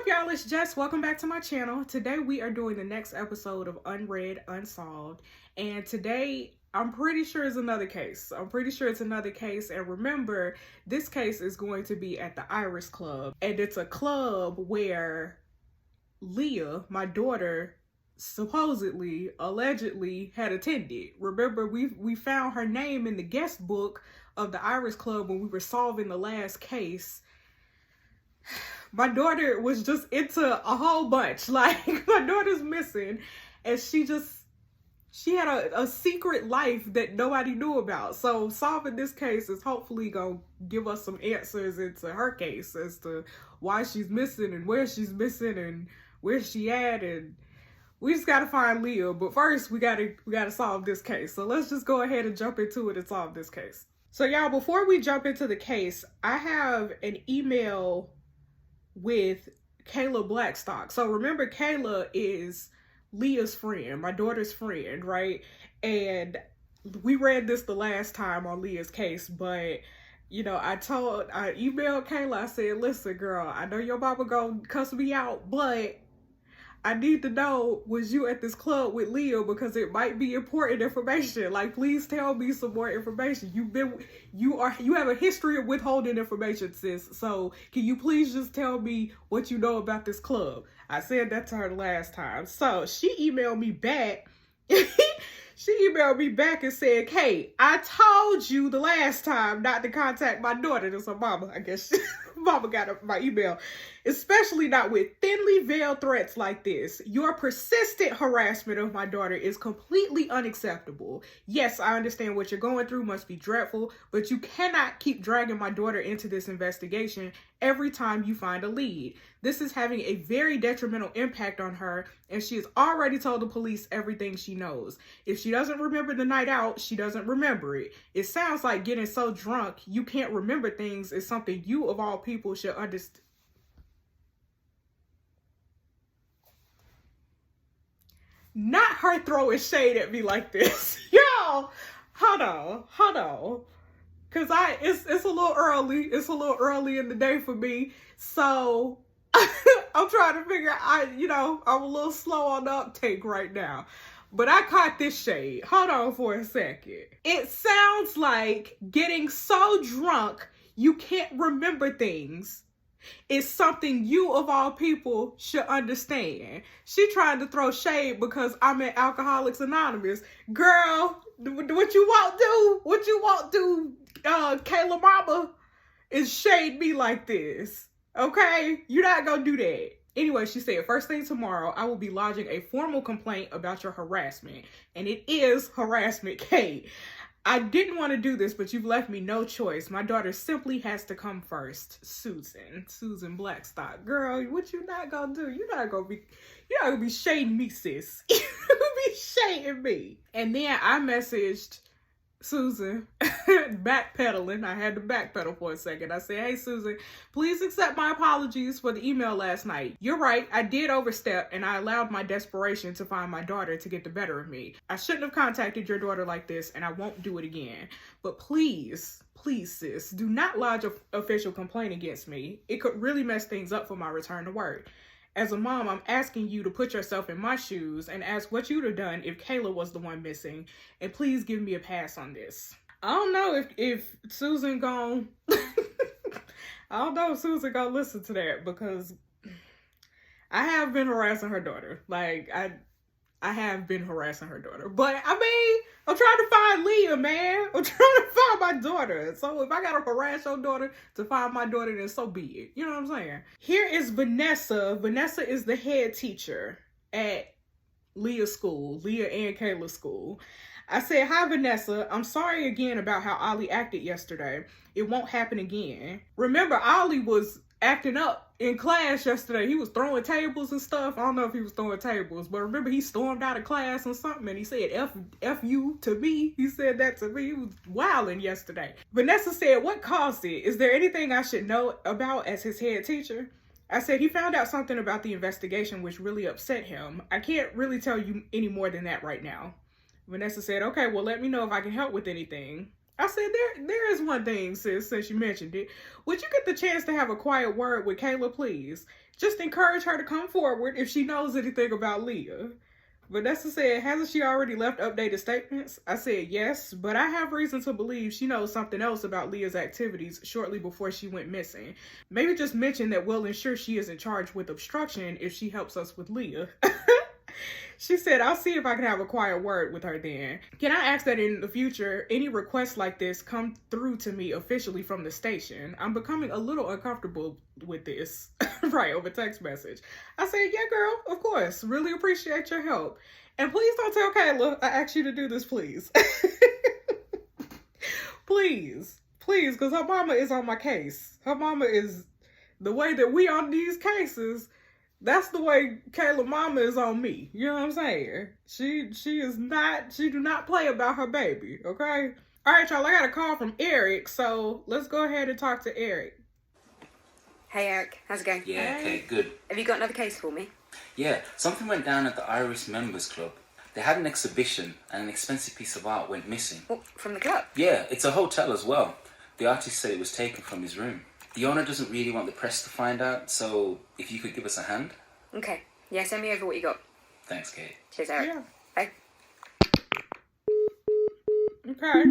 y'all? It's Jess. Welcome back to my channel. Today we are doing the next episode of Unread, Unsolved. And today I'm pretty sure it's another case. And remember, this case is going to be at the Iris Club. And it's a club where Leah, my daughter, supposedly, allegedly had attended. Remember, we found her name in the guest book of the Iris Club when we were solving the last case. My daughter was just into a whole bunch. Like, my daughter's missing, and she had a secret life that nobody knew about. So solving this case is hopefully gonna give us some answers into her case as to why she's missing and where she's missing and where she at, and we just gotta find Leah. But first we gotta solve this case. So let's just go ahead and jump into it and solve this case. So y'all, before we jump into the case, I have an email with Kayla Blackstock. So remember, Kayla is Leah's friend, my daughter's friend, right? And we read this the last time on Leah's case, but you know, I emailed Kayla. I said, listen, girl, I know your mama gonna cuss me out, but I need to know, was you at this club with Leah? Because it might be important information. Like, please tell me some more information. You have a history of withholding information, sis. So can you please just tell me what you know about this club? I said that to her last time. So she emailed me back. She emailed me back and said, hey, I told you the last time not to contact my daughter. That's her mama, I guess. Mama got my email. Especially not with thinly veiled threats like this. Your persistent harassment of my daughter is completely unacceptable. Yes, I understand what you're going through must be dreadful, but you cannot keep dragging my daughter into this investigation every time you find a lead. This is having a very detrimental impact on her, and she has already told the police everything she knows. If she doesn't remember the night out, she doesn't remember it. It sounds like getting so drunk you can't remember things is something you of all people should understand. Not her throwing shade at me like this. Yo, hold on. Cause it's a little early. It's a little early in the day for me. So I'm trying to figure out, I'm a little slow on the uptake right now. But I caught this shade. Hold on for a second. It sounds like getting so drunk you can't remember things is something you of all people should understand. She tried to throw shade because I'm in Alcoholics Anonymous. Girl, what you won't do, Kayla mama, is shade me like this. Okay? You're not gonna do that. Anyway, she said, first thing tomorrow, I will be lodging a formal complaint about your harassment. And it is harassment, Kate. I didn't want to do this, but you've left me no choice. My daughter simply has to come first. Susan Blackstock. Girl, what you not gonna do? You're not gonna be shading me, sis. You're gonna be shading me. And then I messaged Susan, backpedaling. I had to backpedal for a second. I said, hey, Susan, please accept my apologies for the email last night. You're right. I did overstep, and I allowed my desperation to find my daughter to get the better of me. I shouldn't have contacted your daughter like this, and I won't do it again. But please, sis, do not lodge an official complaint against me. It could really mess things up for my return to work. As a mom, I'm asking you to put yourself in my shoes and ask what you'd have done if Kayla was the one missing. And please give me a pass on this. I don't know if Susan gonna... I don't know if Susan gonna listen to that, because I have been harassing her daughter. Like, I have been harassing her daughter. But, I mean, I'm trying to find Leah, man. I'm trying to find my daughter. So if I gotta harass your daughter to find my daughter, then so be it. You know what I'm saying? Here is Vanessa. Vanessa is the head teacher at Leah's school. Leah and Kayla's school. I said, hi, Vanessa. I'm sorry again about how Ollie acted yesterday. It won't happen again. Remember, Ollie was acting up in class yesterday. He was throwing tables and stuff. I don't know if he was throwing tables, but remember he stormed out of class and something, and he said F you to me. He said that to me. He was wilding yesterday. Vanessa said, what caused it? Is there anything I should know about as his head teacher? I said, he found out something about the investigation which really upset him. I can't really tell you any more than that right now. Vanessa said, okay, well, let me know if I can help with anything. I said, there is one thing, sis, since you mentioned it. Would you get the chance to have a quiet word with Kayla, please? Just encourage her to come forward if she knows anything about Leah. Vanessa said, hasn't she already left updated statements? I said, yes, but I have reason to believe she knows something else about Leah's activities shortly before she went missing. Maybe just mention that we'll ensure she isn't charged with obstruction if she helps us with Leah. She said, I'll see if I can have a quiet word with her then. Can I ask that in the future, any requests like this come through to me officially from the station? I'm becoming a little uncomfortable with this, right, over text message. I said, yeah, girl, of course. Really appreciate your help. And please don't tell Kayla I asked you to do this, please. Please, because her mama is on my case. Her mama is, the way that we on these cases, that's the way Kayla mama is on me. You know what I'm saying? She do not play about her baby, okay? All right, y'all, I got a call from Eric, so let's go ahead and talk to Eric. Hey, Eric. How's it going? Yeah, okay, good. Have you got another case for me? Yeah, something went down at the Iris Members Club. They had an exhibition and an expensive piece of art went missing. What, from the club? Yeah, it's a hotel as well. The artist said it was taken from his room. The owner doesn't really want the press to find out, so if you could give us a hand. Okay. Yeah, send me over what you got. Thanks, Kate. Cheers, Eric. Yeah. Bye. Okay.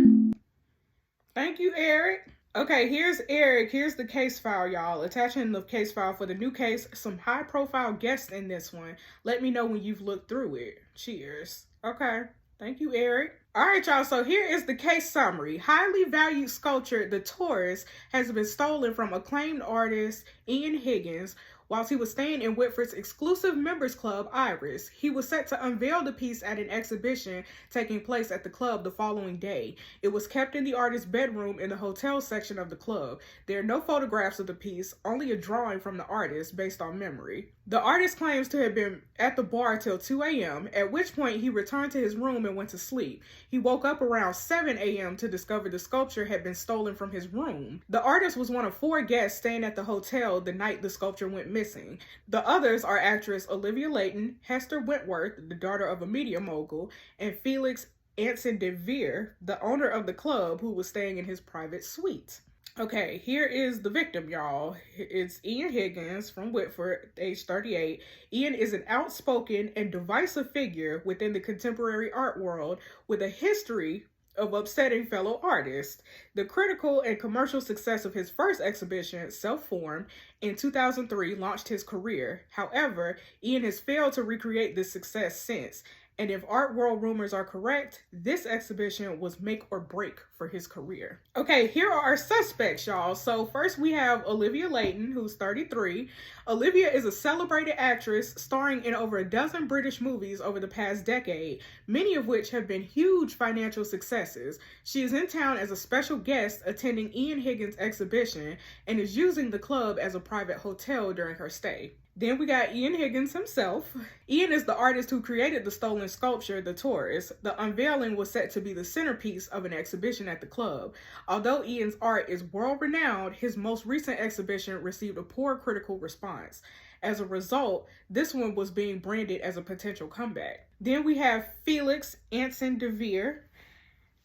Thank you, Eric. Okay, here's Eric. Here's the case file, y'all. Attaching the case file for the new case. Some high-profile guests in this one. Let me know when you've looked through it. Cheers. Okay. Thank you, Eric. All right, y'all. So here is the case summary. Highly valued sculpture, the Taurus, has been stolen from acclaimed artist Ian Higgins whilst he was staying in Whitford's exclusive members club, Iris. He was set to unveil the piece at an exhibition taking place at the club the following day. It was kept in the artist's bedroom in the hotel section of the club. There are no photographs of the piece, only a drawing from the artist based on memory. The artist claims to have been at the bar till 2 a.m., at which point he returned to his room and went to sleep. He woke up around 7 a.m. to discover the sculpture had been stolen from his room. The artist was one of 4 guests staying at the hotel the night the sculpture went missing. The others are actress Olivia Leighton, Hester Wentworth, the daughter of a media mogul, and Felix Anson-De Vere, the owner of the club who was staying in his private suite. Okay, here is the victim, y'all. It's Ian Higgins from Whitford, age 38. Ian is an outspoken and divisive figure within the contemporary art world with a history of upsetting fellow artists. The critical and commercial success of his first exhibition, Self-Formed, in 2003 launched his career. However, Ian has failed to recreate this success since. And if art world rumors are correct, this exhibition was make or break for his career. Okay, here are our suspects, y'all. So first we have Olivia Leighton, who's 33. Olivia is a celebrated actress starring in over a dozen British movies over the past decade, many of which have been huge financial successes. She is in town as a special guest attending Ian Higgins' exhibition and is using the club as a private hotel during her stay. Then we got Ian Higgins himself. Ian is the artist who created the stolen sculpture, the Taurus. The unveiling was set to be the centerpiece of an exhibition at the club. Although Ian's art is world-renowned, his most recent exhibition received a poor critical response. As a result, this one was being branded as a potential comeback. Then we have Felix Anson-De.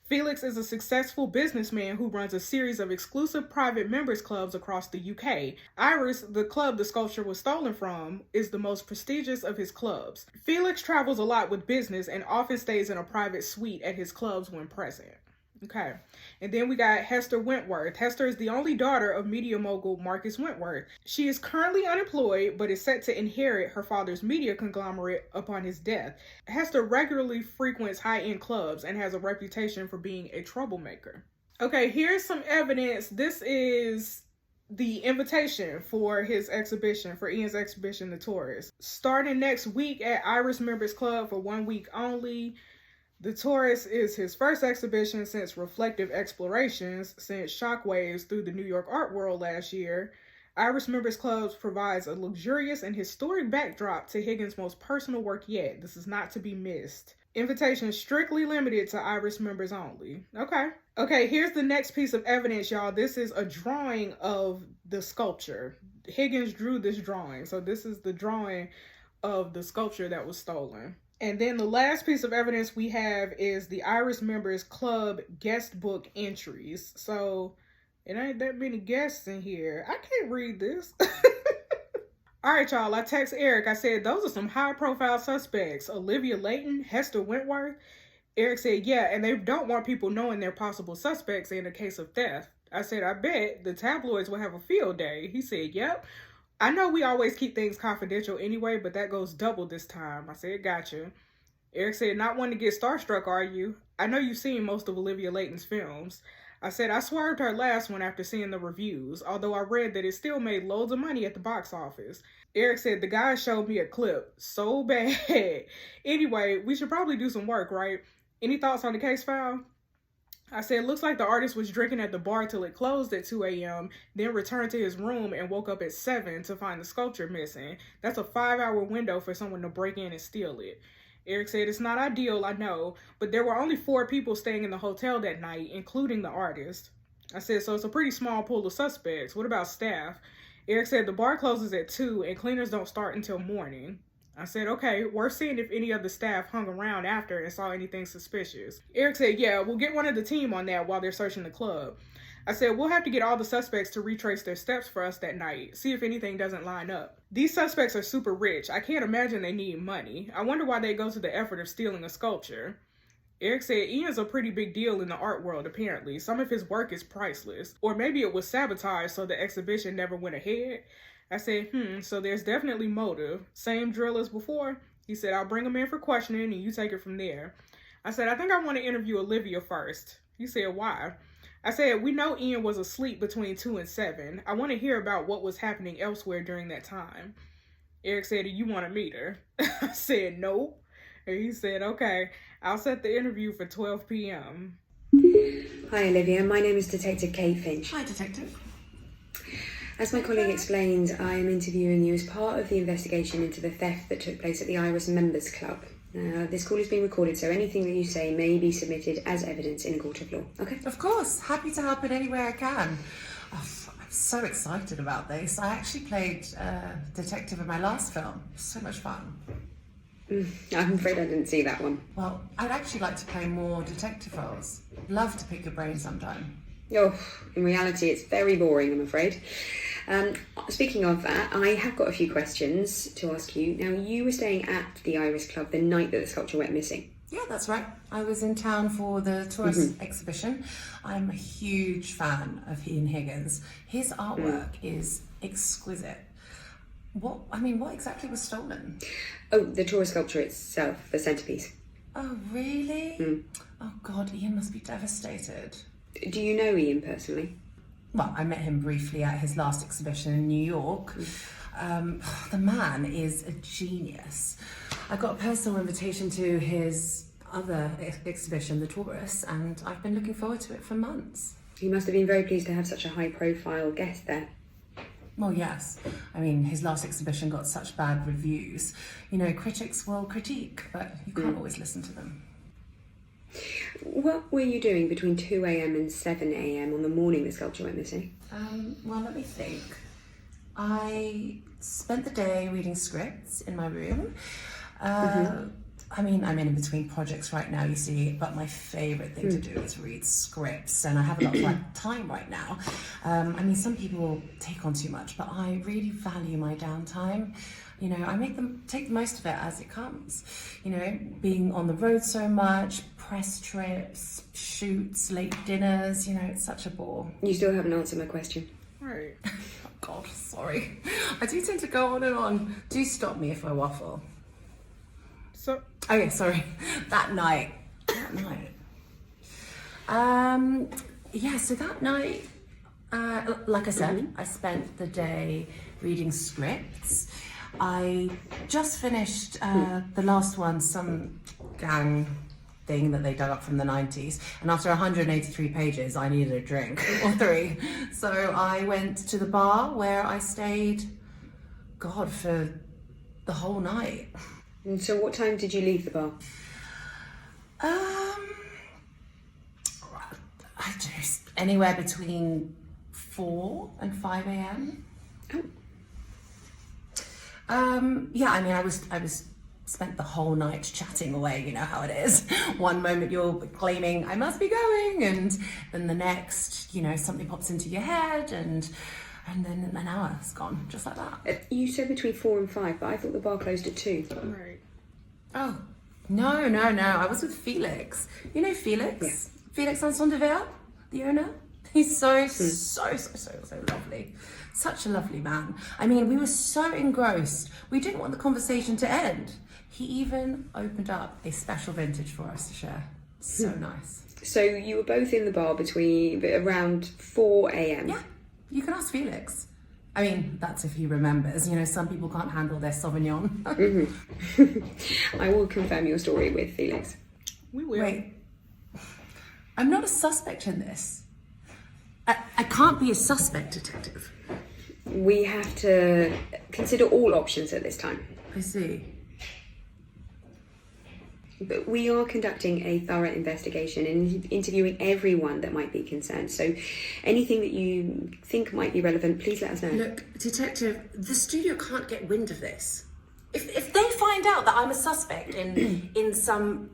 Felix is a successful businessman who runs a series of exclusive private members clubs across the UK. Iris, the club the sculpture was stolen from, is the most prestigious of his clubs. Felix travels a lot with business and often stays in a private suite at his clubs when present. Okay, and then we got Hester Wentworth. Hester is the only daughter of media mogul Marcus Wentworth. She is currently unemployed, but is set to inherit her father's media conglomerate upon his death. Hester regularly frequents high-end clubs and has a reputation for being a troublemaker. Okay, here's some evidence. This is the invitation for his exhibition, for Ian's exhibition, The Taurus. Starting next week at Iris Members Club for 1 week only. The Taurus is his first exhibition since Reflective Explorations, since Shockwaves through the New York art world last year. Iris Members Clubs provides a luxurious and historic backdrop to Higgins' most personal work yet. This is not to be missed. Invitation strictly limited to Iris members only. Okay, here's the next piece of evidence, y'all. This is a drawing of the sculpture. Higgins drew this drawing. So this is the drawing of the sculpture that was stolen. And then the last piece of evidence we have is the Iris members' club guest book entries. So it ain't that many guests in here. I can't read this. All right, y'all. I text Eric. I said, those are some high-profile suspects. Olivia Leighton, Hester Wentworth. Eric said, yeah, and they don't want people knowing they're possible suspects in a case of theft. I said, I bet the tabloids will have a field day. He said, yep. I know we always keep things confidential anyway, but that goes double this time. I said, gotcha. Eric said, not one to get starstruck, are you? I know you've seen most of Olivia Leighton's films. I said, I swerved her last one after seeing the reviews, although I read that it still made loads of money at the box office. Eric said, the guy showed me a clip. So bad. Anyway, we should probably do some work, right? Any thoughts on the case file? I said, looks like the artist was drinking at the bar till it closed at 2 a.m., then returned to his room and woke up at 7 to find the sculpture missing. That's a 5-hour window for someone to break in and steal it. Eric said, it's not ideal, I know, but there were only 4 people staying in the hotel that night, including the artist. I said, so it's a pretty small pool of suspects. What about staff? Eric said, the bar closes at 2 and cleaners don't start until morning. I said, okay, worth seeing if any of the staff hung around after and saw anything suspicious. Eric said, yeah, we'll get one of the team on that while they're searching the club. I said, we'll have to get all the suspects to retrace their steps for us that night, see if anything doesn't line up. These suspects are super rich. I can't imagine they need money. I wonder why they go to the effort of stealing a sculpture. Eric said, Ian's a pretty big deal in the art world, apparently. Some of his work is priceless. Or maybe it was sabotaged so the exhibition never went ahead. I said, so there's definitely motive. Same drill as before? He said, I'll bring him in for questioning and you take it from there. I said, I think I want to interview Olivia first. He said, why? I said, we know Ian was asleep between 2 and 7. I want to hear about what was happening elsewhere during that time. Eric said, do you want to meet her? I said, nope. And he said, okay, I'll set the interview for 12 p.m. Hi, Olivia. My name is Detective Kate Finch. Hi, Detective. As my colleague explained, I am interviewing you as part of the investigation into the theft that took place at the Iris Members Club. Now, this call is being recorded, so anything that you say may be submitted as evidence in a court of law, okay? Of course. Happy to help in any way I can. Oh, I'm so excited about this. I actually played detective in my last film. So much fun. I'm afraid I didn't see that one. Well, I'd actually like to play more detective roles. Love to pick your brain sometime. Oh, in reality, it's very boring, I'm afraid. Speaking of that, I have got a few questions to ask you. Now, you were staying at the Iris Club the night that the sculpture went missing. Yeah, that's right. I was in town for the Taurus exhibition. I'm a huge fan of Ian Higgins. His artwork is exquisite. What exactly was stolen? Oh, the Taurus sculpture itself, the centrepiece. Oh, really? Oh, God, Ian must be devastated. Do you know Ian personally? Well, I met him briefly at his last exhibition in New York. The man is a genius. I got a personal invitation to his other exhibition, the Taurus, and I've been looking forward to it for months. He must have been very pleased to have such a high-profile guest there. Well, yes. I mean, his last exhibition got such bad reviews. You know, critics will critique, but you can't always listen to them. What were you doing between 2 a.m. and 7 a.m. on the morning the sculpture went missing? Well, let me think. I spent the day reading scripts in my room. I mean, I'm in between projects right now, you see, but my favourite thing to do is read scripts, and I have a lot of time right now. I mean, some people take on too much, but I really value my downtime. You know, I take the most of it as it comes. You know, being on the road so much, press trips, shoots, late dinners, you know, it's such a bore. You still haven't answered my question. Right. Oh, God, sorry. I do tend to go on and on. Do stop me if I waffle. So, Oh yeah, sorry. That night. So that night, like I said, I spent the day reading scripts. I just finished the last one, some gang thing that they dug up from the 90s. And after 183 pages, I needed a drink or 3. So I went to the bar where I stayed, God, for the whole night. And so what time did you leave the bar? I just anywhere between 4 and 5 a.m. Oh. Yeah, I mean, I was spent the whole night chatting away, you know how it is. One moment you're claiming, I must be going, and then the next, you know, something pops into your head, and then an hour's gone, just like that. You said between 4 and 5, but I thought the bar closed at 2. Right. Oh, no. I was with Felix. You know Felix? Yeah. Felix Anson-De, the owner? He's so lovely. Such a lovely man. I mean, we were so engrossed. We didn't want the conversation to end. He even opened up a special vintage for us to share. So nice. So you were both in the bar between around 4 a.m. Yeah, you can ask Felix. I mean, that's if he remembers. You know, some people can't handle their Sauvignon. I will confirm your story with Felix. We will. Wait, I'm not a suspect in this. I can't be a suspect, detective. We have to consider all options at this time. I see. But we are conducting a thorough investigation and interviewing everyone that might be concerned. So anything that you think might be relevant, please let us know. Look, detective, the studio can't get wind of this. If they find out that I'm a suspect in some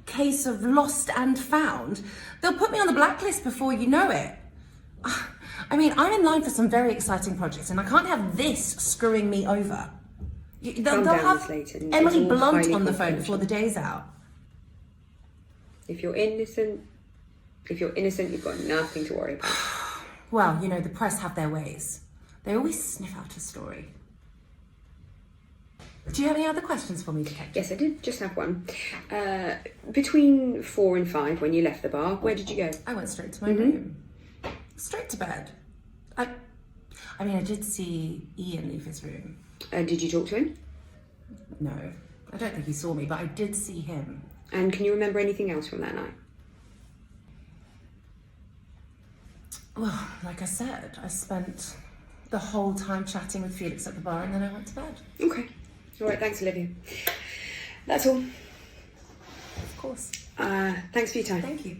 case of lost and found, they'll put me on the blacklist before you know it. I mean, I'm in line for some very exciting projects, and I can't have this screwing me over. They'll have Leighton. Emily It's all Blunt highly on the phone confidential. before the day's out. If you're innocent, you've got nothing to worry about. Well, you know, the press have their ways. They always sniff out a story. Do you have any other questions for me, detective? Yes, I did just have one. Between 4 and 5, when you left the bar, where did you go? I went straight to my room. Straight to bed. I mean, I did see Ian leave his room. Did you talk to him? No, I don't think he saw me, but I did see him. And can you remember anything else from that night? Well, like I said, I spent the whole time chatting with Felix at the bar, and then I went to bed. Okay. All right, thanks, Olivia. That's all. Of course. Thanks for your time. Thank you.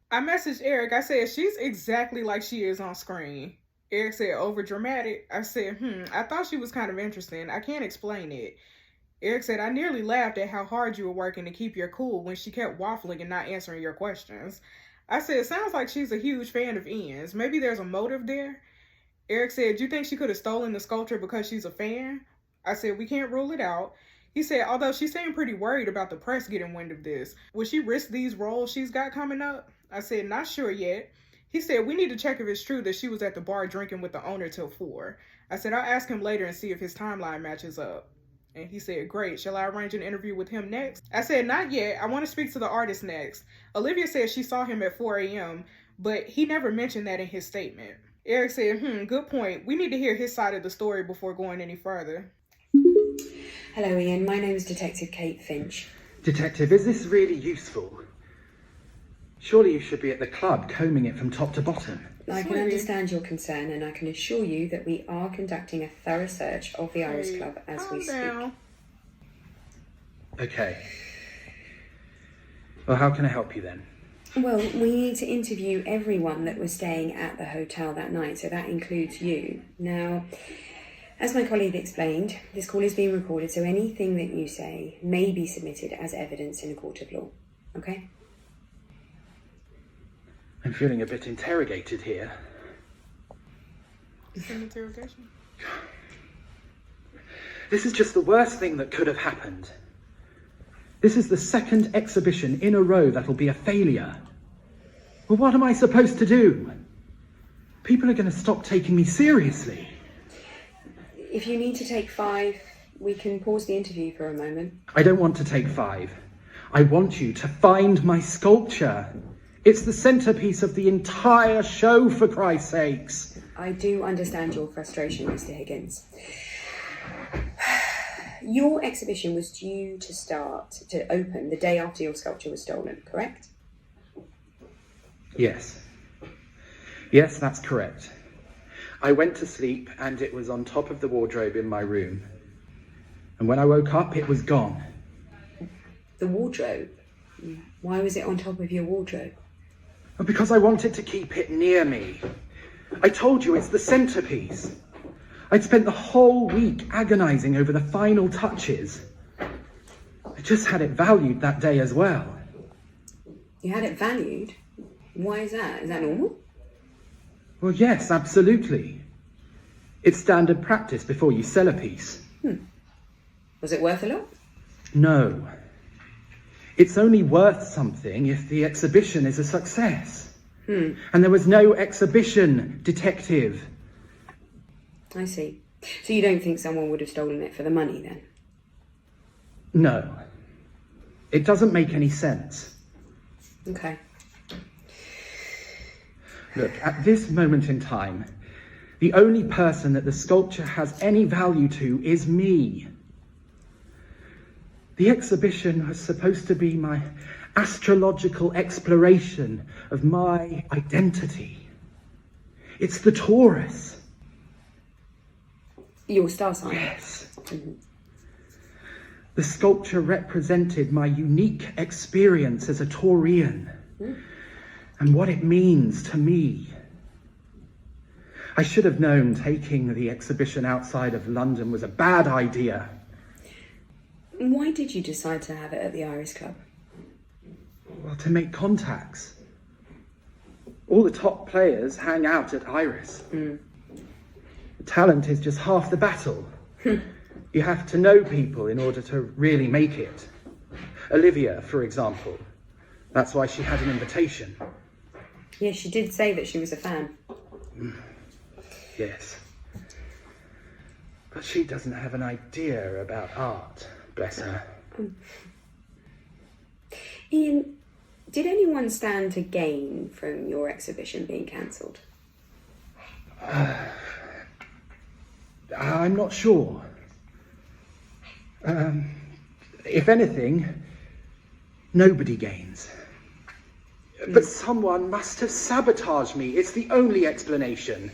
I messaged Eric. I said, she's exactly like she is on screen. Eric said, over dramatic. I said, I thought she was kind of interesting. I can't explain it. Eric said, I nearly laughed at how hard you were working to keep your cool when she kept waffling and not answering your questions. I said, sounds like she's a huge fan of Ian's. Maybe there's a motive there. Eric said, do you think she could have stolen the sculpture because she's a fan? I said, we can't rule it out. He said, although she seemed pretty worried about the press getting wind of this, would she risk these roles she's got coming up? I said, not sure yet. He said, we need to check if it's true that she was at the bar drinking with the owner till 4. I said, I'll ask him later and see if his timeline matches up. And he said, great. Shall I arrange an interview with him next? I said, not yet. I want to speak to the artist next. Olivia said she saw him at 4 a.m., but he never mentioned that in his statement. Eric said, good point. We need to hear his side of the story before going any further. Hello, Ian. My name is Detective Kate Finch. Detective, is this really useful? Surely you should be at the club combing it from top to bottom. I can understand your concern, and I can assure you that we are conducting a thorough search of the Iris Club as we speak. Okay. Well, how can I help you then? Well, we need to interview everyone that was staying at the hotel that night, so that includes you. Now, as my colleague explained, this call is being recorded, so anything that you say may be submitted as evidence in a court of law. Okay? I'm feeling a bit interrogated here. It's an interrogation. This is just the worst thing that could have happened. This is the second exhibition in a row that'll be a failure. Well, what am I supposed to do? People are going to stop taking me seriously. If you need to take 5, we can pause the interview for a moment. I don't want to take 5. I want you to find my sculpture. It's the centerpiece of the entire show, for Christ's sakes. I do understand your frustration, Mr. Higgins. Your exhibition was due to open the day after your sculpture was stolen, correct? Yes. Yes, that's correct. I went to sleep and it was on top of the wardrobe in my room. And when I woke up, it was gone. The wardrobe? Why was it on top of your wardrobe? Because I wanted to keep it near me. I told you it's the centerpiece. I'd spent the whole week agonising over the final touches. I just had it valued that day as well. You had it valued? Why is that? Is that normal? Well, yes, absolutely. It's standard practice before you sell a piece. Was it worth a lot? No. It's only worth something if the exhibition is a success. And there was no exhibition, detective. I see. So you don't think someone would have stolen it for the money then? No. It doesn't make any sense. Okay. Look, at this moment in time, the only person that the sculpture has any value to is me. The exhibition was supposed to be my astrological exploration of my identity. It's the Taurus. Your star sign? Yes. The sculpture represented my unique experience as a Taurian and what it means to me. I should have known taking the exhibition outside of London was a bad idea. Why did you decide to have it at the Iris Club? Well, to make contacts. All the top players hang out at Iris. Talent is just half the battle. You have to know people in order to really make it. Olivia, for example. That's why she had an invitation. Yes, she did say that she was a fan. Yes. But she doesn't have an idea about art, bless her. Ian, did anyone stand to gain from your exhibition being cancelled? I'm not sure. If anything, nobody gains. But someone must have sabotaged me. It's the only explanation.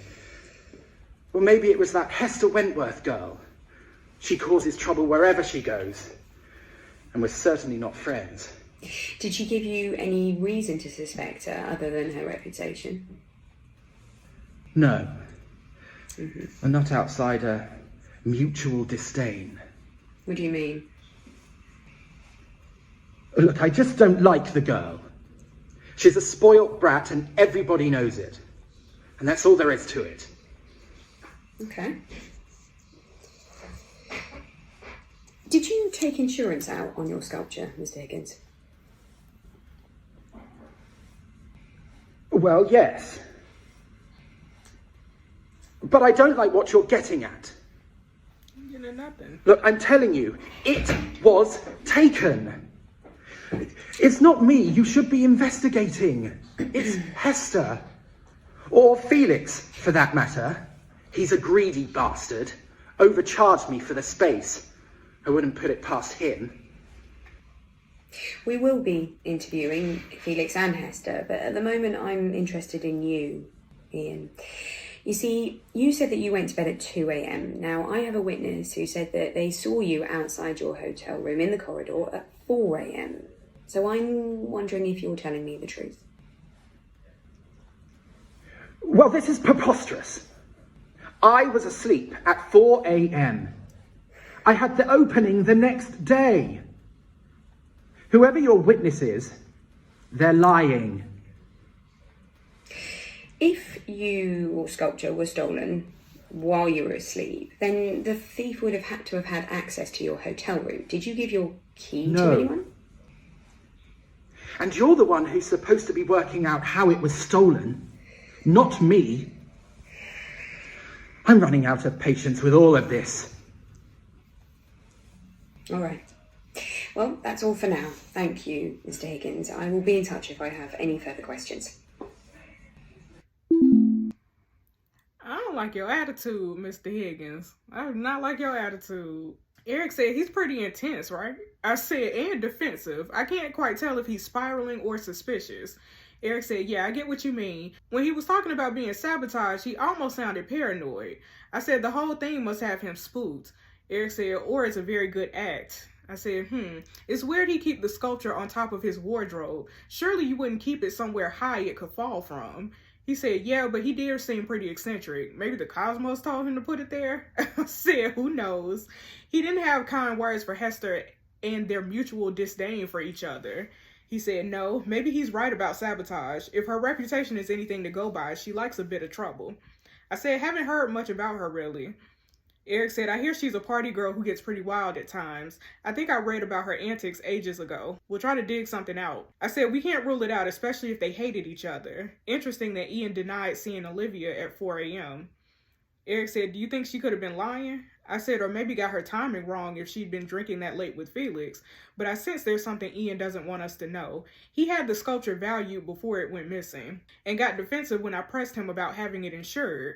Or maybe it was that Hester Wentworth girl. She causes trouble wherever she goes. And we're certainly not friends. Did she give you any reason to suspect her other than her reputation? No. And not outside a mutual disdain. What do you mean? Look, I just don't like the girl. She's a spoilt brat and everybody knows it. And that's all there is to it. Okay. Did you take insurance out on your sculpture, Mr. Higgins? Well, yes. But I don't like what you're getting at. You know nothing. Look, I'm telling you, it was taken. It's not me you should be investigating. It's Hester. Or Felix, for that matter. He's a greedy bastard. Overcharged me for the space. I wouldn't put it past him. We will be interviewing Felix and Hester, but at the moment I'm interested in you, Ian. You see, you said that you went to bed at 2 a.m. Now, I have a witness who said that they saw you outside your hotel room in the corridor at 4 a.m. So I'm wondering if you're telling me the truth. Well, this is preposterous. I was asleep at 4 a.m. I had the opening the next day. Whoever your witness is, they're lying. If your sculpture was stolen while you were asleep, then the thief would have had to have had access to your hotel room. Did you give your key to anyone? And you're the one who's supposed to be working out how it was stolen, not me. I'm running out of patience with all of this. All right. Well, that's all for now. Thank you, Mr. Higgins. I will be in touch if I have any further questions. I don't like your attitude, Mr. Higgins. I do not like your attitude. Eric said he's pretty intense, right? I said, and defensive. I can't quite tell if he's spiraling or suspicious. Eric said, yeah, I get what you mean. When he was talking about being sabotaged, he almost sounded paranoid. I said the whole thing must have him spooked. Eric said, or it's a very good act. I said, it's weird he keep the sculpture on top of his wardrobe. Surely you wouldn't keep it somewhere high it could fall from. He said, yeah, but he did seem pretty eccentric. Maybe the cosmos told him to put it there? I said, who knows? He didn't have kind words for Hester and their mutual disdain for each other. He said, no, maybe he's right about sabotage. If her reputation is anything to go by, she likes a bit of trouble. I said, haven't heard much about her, really. Eric said, I hear she's a party girl who gets pretty wild at times. I think I read about her antics ages ago. We'll try to dig something out. I said, we can't rule it out, especially if they hated each other. Interesting that Ian denied seeing Olivia at 4 a.m. Eric said, do you think she could have been lying? I said, or maybe got her timing wrong if she'd been drinking that late with Felix. But I sense there's something Ian doesn't want us to know. He had the sculpture valued before it went missing, and got defensive when I pressed him about having it insured.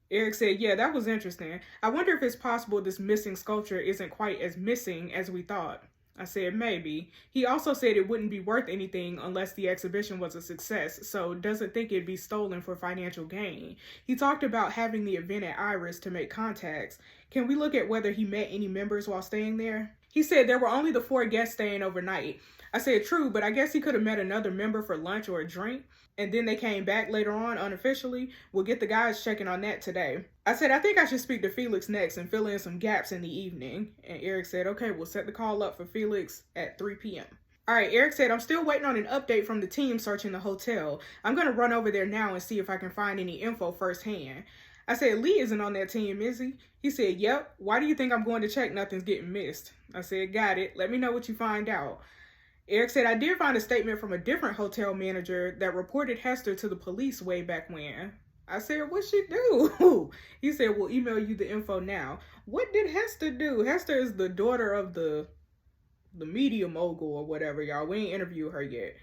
Eric said, yeah, that was interesting. I wonder if it's possible this missing sculpture isn't quite as missing as we thought. I said, maybe. He also said it wouldn't be worth anything unless the exhibition was a success, so doesn't think it'd be stolen for financial gain. He talked about having the event at Iris to make contacts. Can we look at whether he met any members while staying there? He said there were only the 4 guests staying overnight. I said, true, but I guess he could have met another member for lunch or a drink, and then they came back later on unofficially. We'll get the guys checking on that today. I said, I think I should speak to Felix next and fill in some gaps in the evening. And Eric said, okay, we'll set the call up for Felix at 3 p.m. All right, Eric said, I'm still waiting on an update from the team searching the hotel. I'm going to run over there now and see if I can find any info firsthand. I said, Lee isn't on that team, is he? He said, yep. Why do you think I'm going to check nothing's getting missed? I said, got it. Let me know what you find out. Eric said, I did find a statement from a different hotel manager that reported Hester to the police way back when. I said, what'd she do? He said, we'll email you the info now. What did Hester do? Hester is the daughter of the media mogul or whatever, y'all. We ain't interviewed her yet.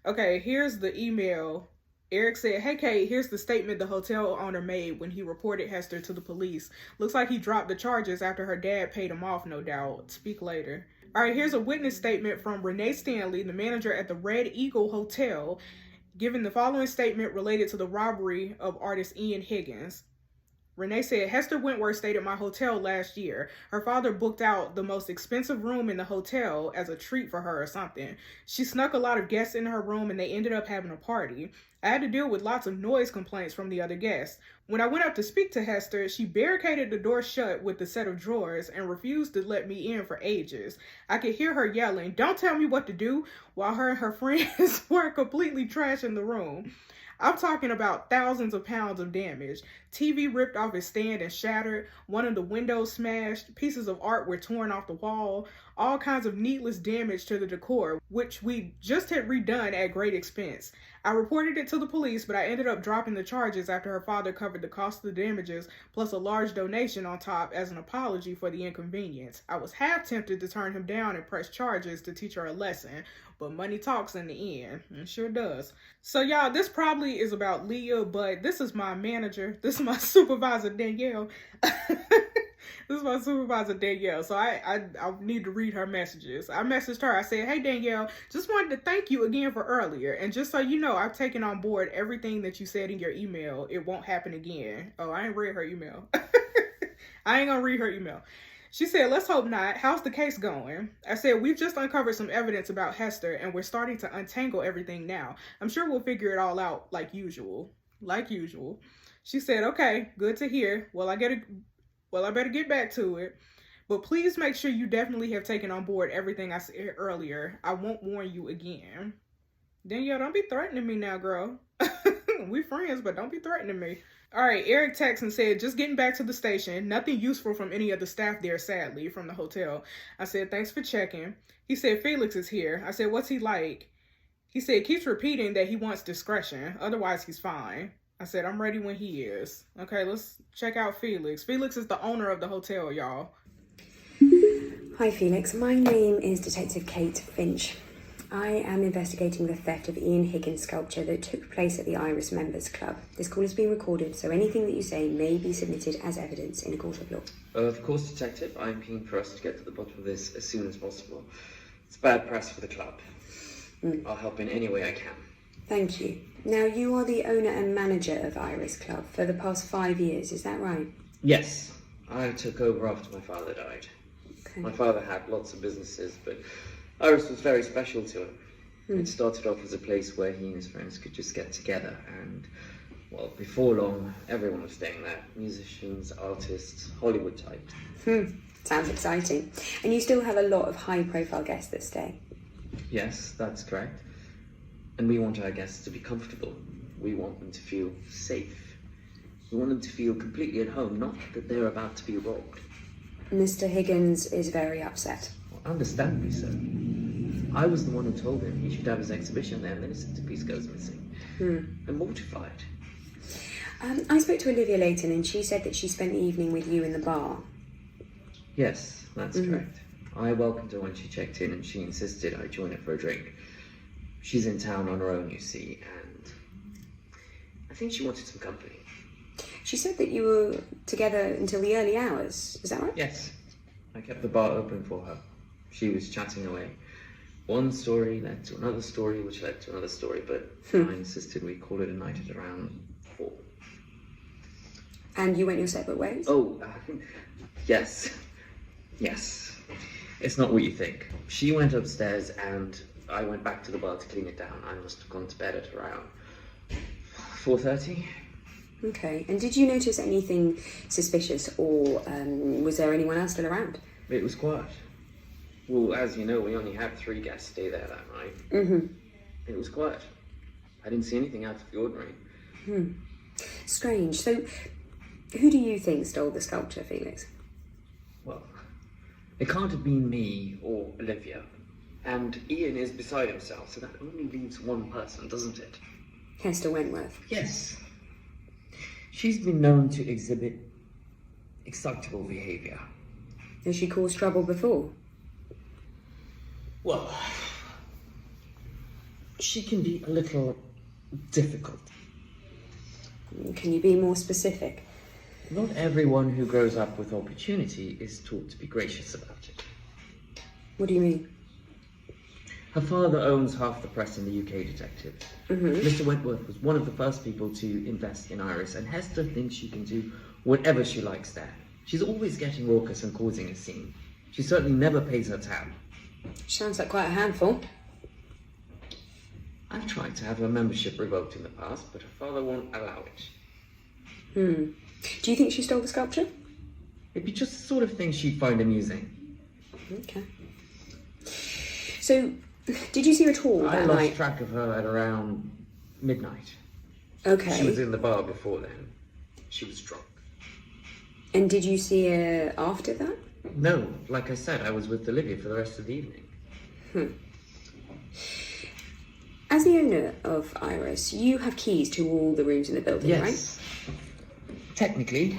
Okay, here's the email. Eric said, hey, Kate, here's the statement the hotel owner made when he reported Hester to the police. Looks like he dropped the charges after her dad paid him off, no doubt. Speak later. All right, here's a witness statement from Renee Stanley, the manager at the Red Eagle Hotel, giving the following statement related to the robbery of artist Ian Higgins. Renee said, Hester Wentworth stayed at my hotel last year. Her father booked out the most expensive room in the hotel as a treat for her or something. She snuck a lot of guests in her room and they ended up having a party. I had to deal with lots of noise complaints from the other guests. When I went up to speak to Hester, she barricaded the door shut with the set of drawers and refused to let me in for ages. I could hear her yelling, don't tell me what to do, while her and her friends were completely trashing the room. I'm talking about thousands of pounds of damage. TV ripped off its stand and shattered. One of the windows smashed. Pieces of art were torn off the wall. All kinds of needless damage to the decor, which we just had redone at great expense. I reported it to the police, but I ended up dropping the charges after her father covered the cost of the damages, plus a large donation on top as an apology for the inconvenience. I was half tempted to turn him down and press charges to teach her a lesson, but money talks in the end. It sure does. So y'all, this probably is about Leah, but this is my manager. This is my supervisor, Danielle. This is my supervisor, Danielle. So I need to read her messages. I messaged her. I said, hey, Danielle, just wanted to thank you again for earlier. And just so you know, I've taken on board everything that you said in your email. It won't happen again. Oh, I ain't read her email. I ain't gonna read her email. She said, let's hope not. How's the case going? I said, we've just uncovered some evidence about Hester and we're starting to untangle everything now. I'm sure we'll figure it all out like usual. Like usual. She said, okay, good to hear. Well, I better get back to it. But please make sure you definitely have taken on board everything I said earlier. I won't warn you again. Danielle, don't be threatening me now, girl. We friends, but don't be threatening me. All right, Eric texted and said, just getting back to the station. Nothing useful from any of the staff there, sadly, from the hotel. I said, thanks for checking. He said, Felix is here. I said, what's he like? He said, keeps repeating that he wants discretion. Otherwise, he's fine. I said, I'm ready when he is. Okay, let's check out Felix. Felix is the owner of the hotel, y'all. Hi, Felix. My name is Detective Kate Finch. I am investigating the theft of Ian Higgins' sculpture that took place at the Iris Members Club. This call is being recorded, so anything that you say may be submitted as evidence in a court of law. Of course, Detective. I'm keen for us to get to the bottom of this as soon as possible. It's bad press for the club. I'll help in any way I can. Thank you. Now, you are the owner and manager of Iris Club for the past 5 years, is that right? Yes. I took over after my father died. Okay. My father had lots of businesses, but Iris was very special to him. It started off as a place where he and his friends could just get together, and Well, before long, everyone was staying there. Musicians, artists, Hollywood types. Sounds exciting. And you still have a lot of high-profile guests that stay. Yes, that's correct. And we want our guests to be comfortable. We want them to feel safe. We want them to feel completely at home, not that they're about to be robbed. Mr. Higgins is very upset. Well, understandably so. I was the one who told him he should have his exhibition there, and then his centerpiece goes missing. I'm mortified. I spoke to Olivia Leighton and she said that she spent the evening with you in the bar. Yes, that's correct. I welcomed her when she checked in and she insisted I join her for a drink. She's in town on her own, you see, and I think she wanted some company. She said that you were together until the early hours. Is that right? Yes, I kept the bar open for her. She was chatting away. One story led to another story, which led to another story, but I insisted we call it a night at around 4. And you went your separate ways? Oh, yes. Yes. It's not what you think. She went upstairs and I went back to the bar to clean it down. I must have gone to bed at around 4:30. Okay. And did you notice anything suspicious or was there anyone else still around? It was quiet. Well, as you know, we only had 3 guests stay there that night. It was quiet. I didn't see anything out of the ordinary. Strange. So, who do you think stole the sculpture, Felix? Well, it can't have been me or Olivia. And Ian is beside himself, so that only leaves one person, doesn't it? Hester Wentworth. Yes. She's been known to exhibit excitable behaviour. Has she caused trouble before? Well, she can be a little difficult. Can you be more specific? Not everyone who grows up with opportunity is taught to be gracious about it. What do you mean? Her father owns half the press in the UK, Detective. Mr. Wentworth was one of the first people to invest in Iris, and Hester thinks she can do whatever she likes there. She's always getting raucous and causing a scene. She certainly never pays her tab. Sounds like quite a handful. I've tried to have her membership revoked in the past, but her father won't allow it. Do you think she stole the sculpture? It'd be just the sort of thing she'd find amusing. Okay. So, did you see her at all I that lost night? track of her at around midnight. Okay. She was in the bar before then. She was drunk. And did you see her after that? No, like I said, I was with Olivia for the rest of the evening. As the owner of Iris, you have keys to all the rooms in the building, right? Yes. Technically.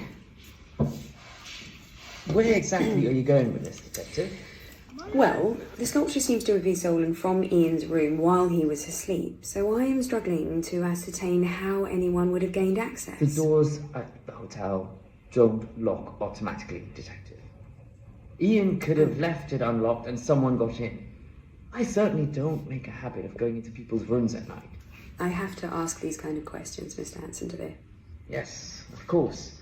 Where exactly are you going with this, Detective? Well, the sculpture seems to have been stolen from Ian's room while he was asleep, so I am struggling to ascertain how anyone would have gained access. The doors at the hotel don't lock automatically, Detective. Ian could have left it unlocked and someone got in. I certainly don't make a habit of going into people's rooms at night. I have to ask these kind of questions, Mr. Anson-De. Yes, of course.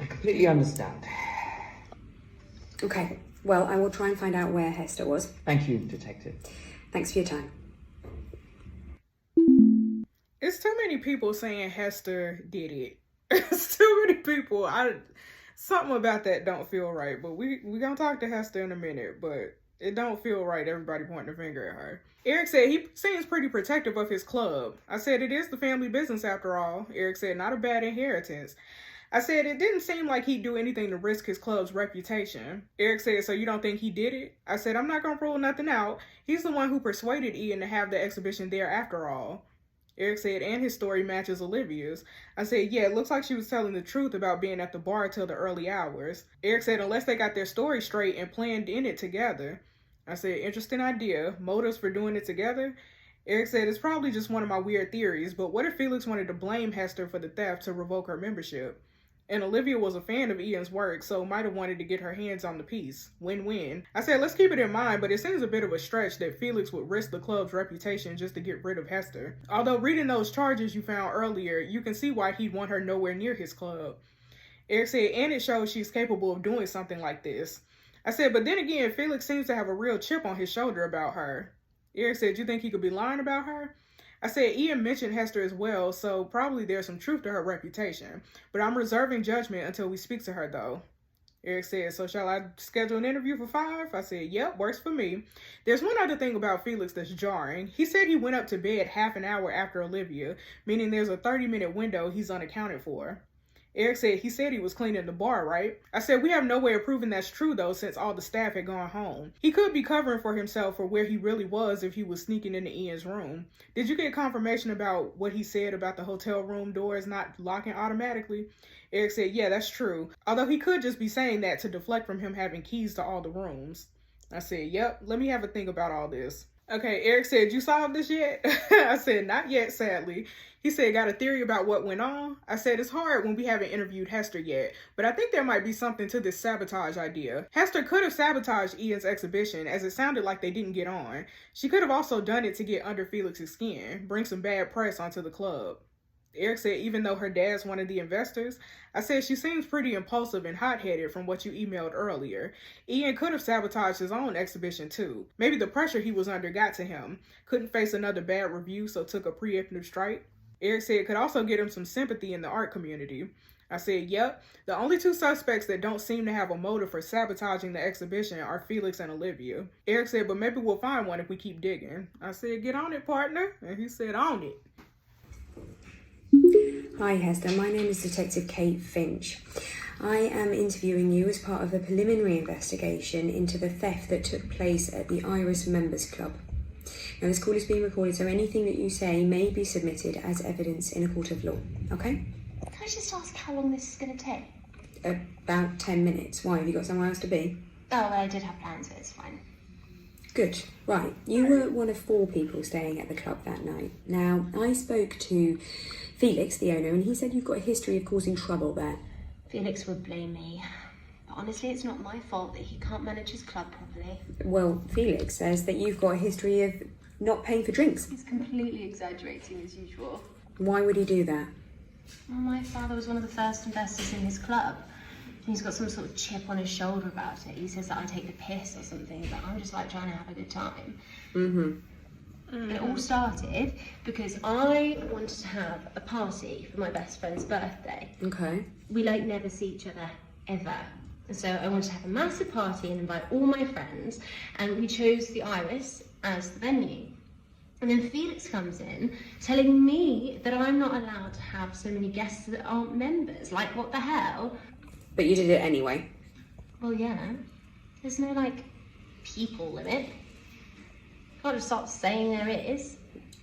I completely understand. Okay, well, I will try and find out where Hester was. Thank you, Detective. Thanks for your time. It's too many people saying Hester did it. It's too many people. Something about that don't feel right. But we gonna talk to Hester in a minute. But it don't feel right. Everybody pointing a finger at her. Eric said he seems pretty protective of his club. I said it is the family business after all. Eric said not a bad inheritance. I said it didn't seem like he'd do anything to risk his club's reputation. Eric said, so you don't think he did it? I said, I'm not gonna rule nothing out. He's the one who persuaded Ian to have the exhibition there after all. Eric said, and his story matches Olivia's. I said, yeah, it looks like she was telling the truth about being at the bar till the early hours. Eric said, unless they got their story straight and planned in it together. I said, interesting idea. Motives for doing it together? Eric said, it's probably just one of my weird theories, but what if Felix wanted to blame Hester for the theft to revoke her membership? And Olivia was a fan of Ian's work, so might have wanted to get her hands on the piece. Win-win. I said, let's keep it in mind, but it seems a bit of a stretch that Felix would risk the club's reputation just to get rid of Hester. Although reading those charges you found earlier, you can see why he'd want her nowhere near his club. Eric said, and it shows she's capable of doing something like this. I said, but then again, Felix seems to have a real chip on his shoulder about her. Eric said, you think he could be lying about her? I said, Ian mentioned Hester as well, so probably there's some truth to her reputation. But I'm reserving judgment until we speak to her, though. Eric said, so shall I schedule an interview for 5? I said, yep, works for me. There's one other thing about Felix that's jarring. He said he went up to bed half an hour after Olivia, meaning there's a 30-minute window he's unaccounted for. Eric said he was cleaning the bar, right? I said, we have no way of proving that's true, though, since all the staff had gone home. He could be covering for himself for where he really was if he was sneaking into Ian's room. Did you get confirmation about what he said about the hotel room doors not locking automatically? Eric said, yeah, that's true. Although he could just be saying that to deflect from him having keys to all the rooms. I said, yep, let me have a think about all this. Okay, Eric said, you solved this yet? I said, not yet, sadly. He said, got a theory about what went on? I said, it's hard when we haven't interviewed Hester yet, but I think there might be something to this sabotage idea. Hester could have sabotaged Ian's exhibition, as it sounded like they didn't get on. She could have also done it to get under Felix's skin, bring some bad press onto the club. Eric said, even though her dad's one of the investors, I said she seems pretty impulsive and hot-headed from what you emailed earlier. Ian could have sabotaged his own exhibition too. Maybe the pressure he was under got to him. Couldn't face another bad review, so took a preemptive strike. Eric said it could also get him some sympathy in the art community. I said, yep. The only 2 suspects that don't seem to have a motive for sabotaging the exhibition are Felix and Olivia. Eric said, but maybe we'll find one if we keep digging. I said, get on it, partner. And he said, on it. Hi Hester, my name is Detective Kate Finch. I am interviewing you as part of a preliminary investigation into the theft that took place at the Iris Members Club. Now this call is being recorded, so anything that you say may be submitted as evidence in a court of law, okay? Can I just ask how long this is going to take? About 10 minutes. Why, have you got somewhere else to be? Oh, I did have plans, but it's fine. Good. Right, you were one of 4 people staying at the club that night. Now, I spoke to Felix, the owner, and he said you've got a history of causing trouble there. Felix would blame me. But honestly, it's not my fault that he can't manage his club properly. Well, Felix says that you've got a history of not paying for drinks. He's completely exaggerating as usual. Why would he do that? Well, my father was one of the first investors in his club. And he's got some sort of chip on his shoulder about it. He says that I take the piss or something, but I'm just like trying to have a good time. And it all started because I wanted to have a party for my best friend's birthday. Okay. We like never see each other ever. And so I wanted to have a massive party and invite all my friends, and we chose the Iris as the venue. And then Felix comes in telling me that I'm not allowed to have so many guests that aren't members. Like, what the hell? But you did it anyway. Well, yeah. There's no, like, people limit. Can't just start saying there is.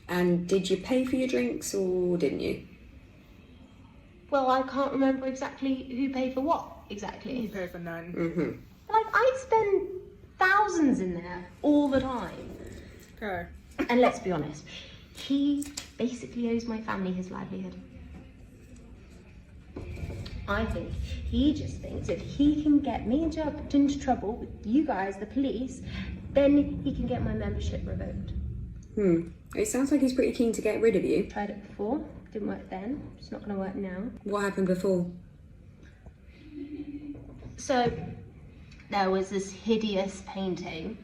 And did you pay for your drinks or didn't you? Well, I can't remember exactly who paid for what, exactly. He paid for none. Like, I spend thousands in there all the time. Okay. And let's be honest, he basically owes my family his livelihood. I think he just thinks if he can get me into trouble with you guys, the police, then he can get my membership revoked. It sounds like he's pretty keen to get rid of you. Tried it before, didn't work then, it's not going to work now. What happened before? So, there was this hideous painting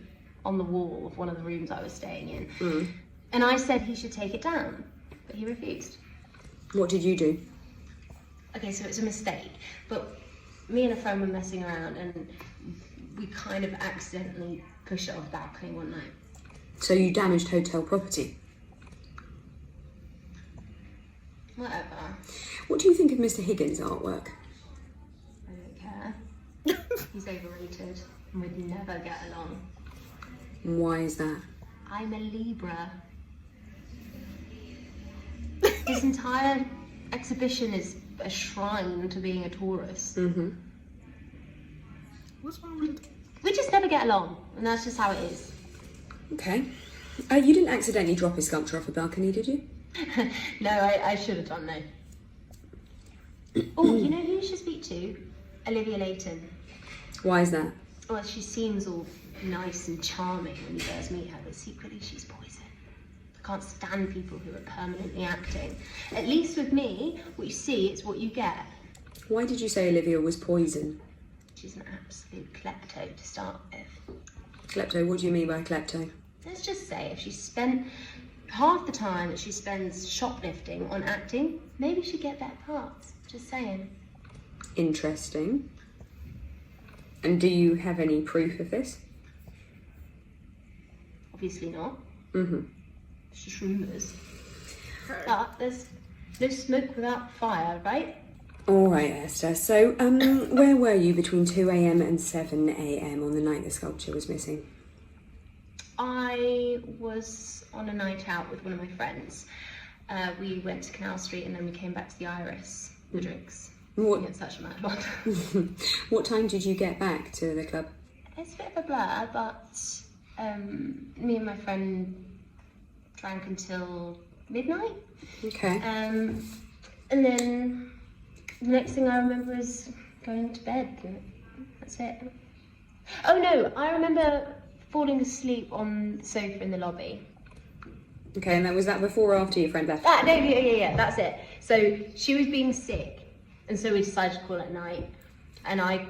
on the wall of one of the rooms I was staying in. And I said he should take it down, but he refused. What did you do? Okay, so it's a mistake, but me and a friend were messing around and we kind of accidentally pushed it off the balcony one night. So you damaged hotel property? Whatever. What do you think of Mr. Higgins' artwork? I don't care. He's overrated and we'd never get along. Why is that? I'm a Libra. His entire exhibition is a shrine to being a Taurus. What's wrong with it? We just never get along, and that's just how it is. Okay. You didn't accidentally drop his sculpture off a balcony, did you? No, I should have done, no. Oh, you know who you should speak to? Olivia Leighton. Why is that? Well, she seems all nice and charming when you first meet her, but secretly she's poison. I can't stand people who are permanently acting. At least with me, what you see is what you get. Why did you say Olivia was poison? She's an absolute klepto to start with. Klepto, what do you mean by klepto? Let's just say if she spent half the time that she spends shoplifting on acting, maybe she'd get better parts. Just saying. Interesting. And do you have any proof of this? Obviously not. Mm-hmm. It's just rumours. But there's no smoke without fire, right? All right, Hester. So, where were you between 2 a.m. and 7 a.m. on the night the sculpture was missing? I was on a night out with one of my friends. We went to Canal Street and then we came back to the Iris for drinks. What? It's such a mad one. What time did you get back to the club? It's a bit of a blur, but me and my friend drank until midnight. Okay. And then the next thing I remember is going to bed. That's it. Oh no, I remember falling asleep on the sofa in the lobby. Okay, and was that before or after your friend left? No, yeah, that's it. So she was being sick, and so we decided to call it a night. And I